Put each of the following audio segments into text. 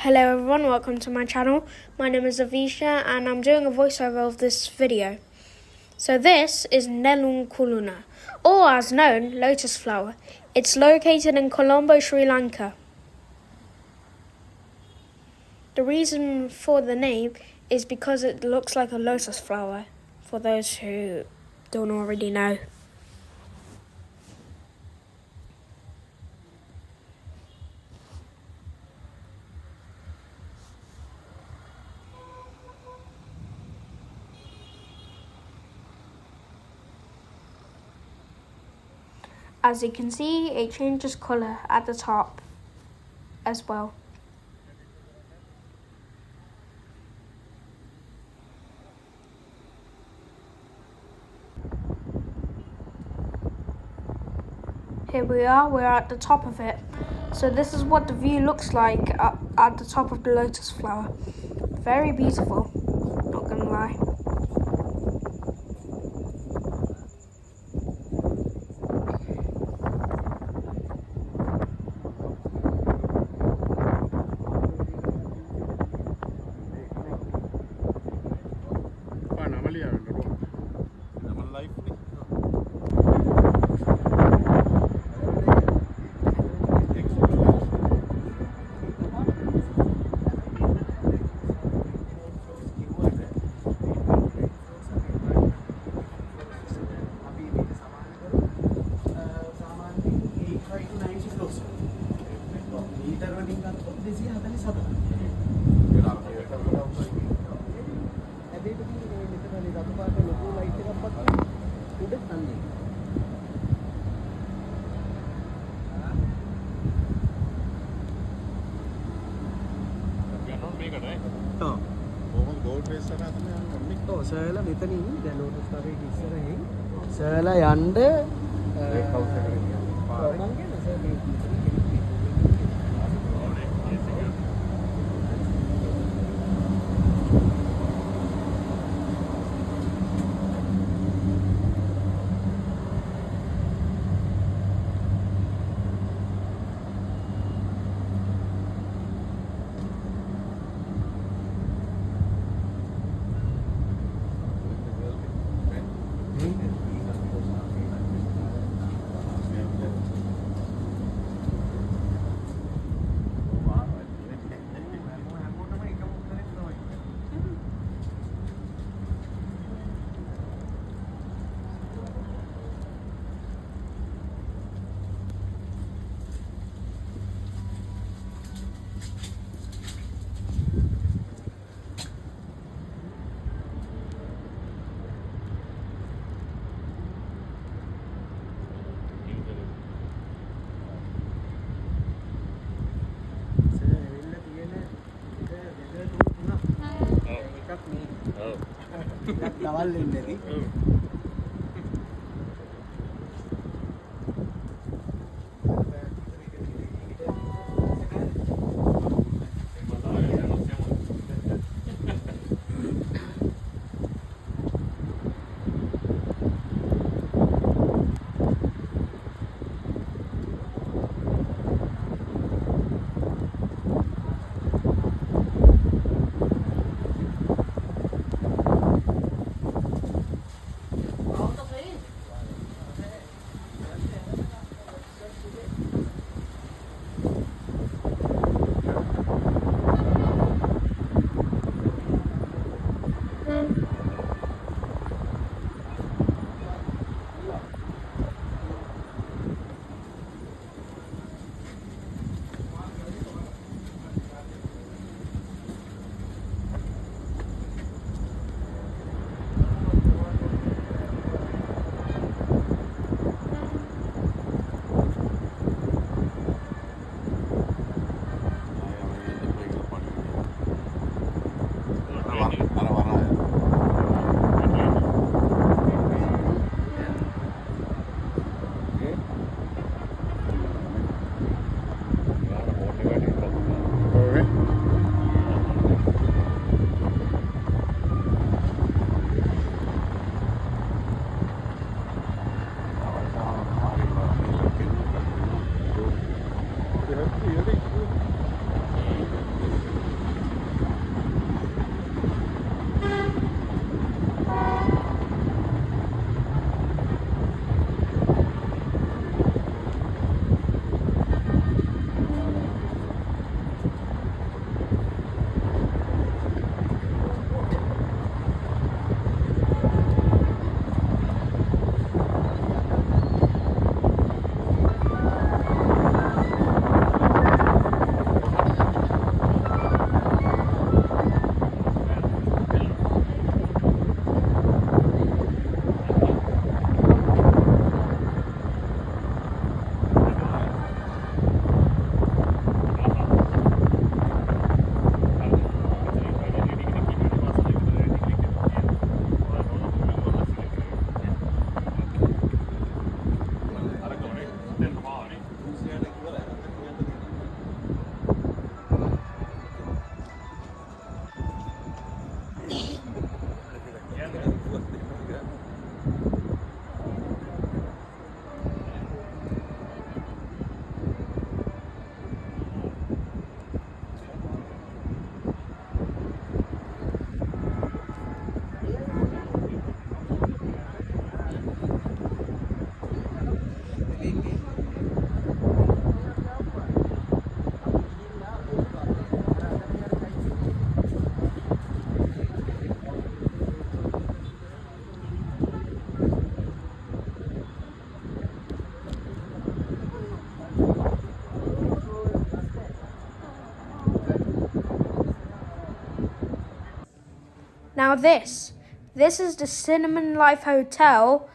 Hello everyone, welcome to my channel. My name is Avisha and I'm doing a voiceover of this video. So this is Nelung Kuluna, or as known, lotus flower. It's located in Colombo, Sri Lanka. The reason for the name is because it looks like a lotus flower, for those who don't already know. As you can see, it changes colour at the top as well. Here we are, we're at the top of it. So this is what the view looks like at the top of the lotus flower. Very beautiful, not gonna lie. සර්ලා මෙතනින් දැන් Lotus කාරේ ඉස්සරහින් සර්ලා යන්න මං කියන sir දවල් වෙන්නේදී Now this is the Cinnamon Life Hotel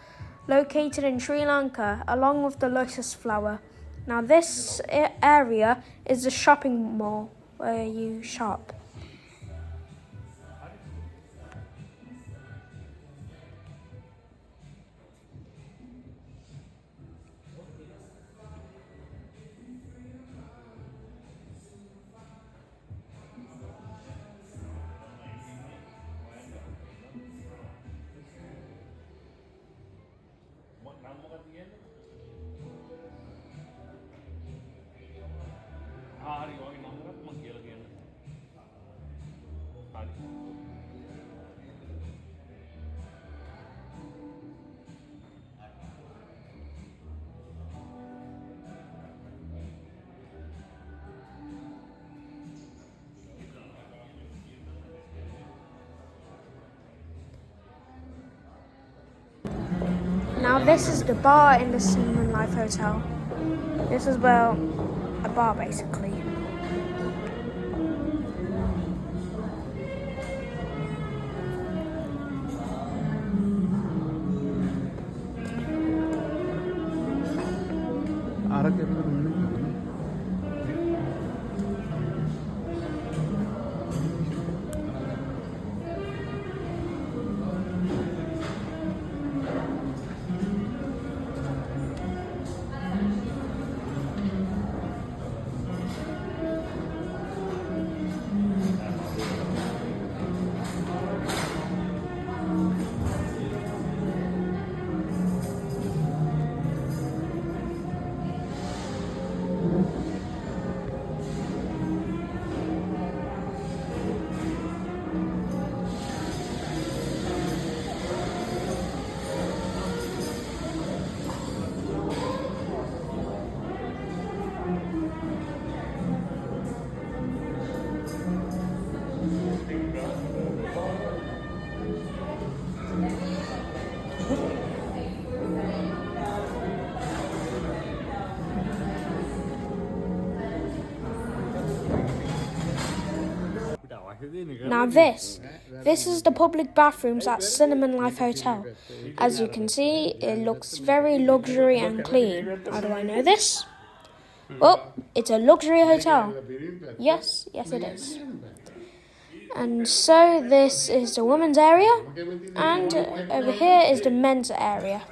located in Sri Lanka along with the Lotus Flower. Now this area is the shopping mall where you shop. Now this is the bar in the Cinnamon Life Hotel. This is, well, a bar basically. Now this is the public bathrooms at Cinnamon Life Hotel. As you can see, it looks very luxury and clean. How do I know this? Well, it's a luxury hotel. Yes, it is. And so this is the women's area, and over here is the men's area.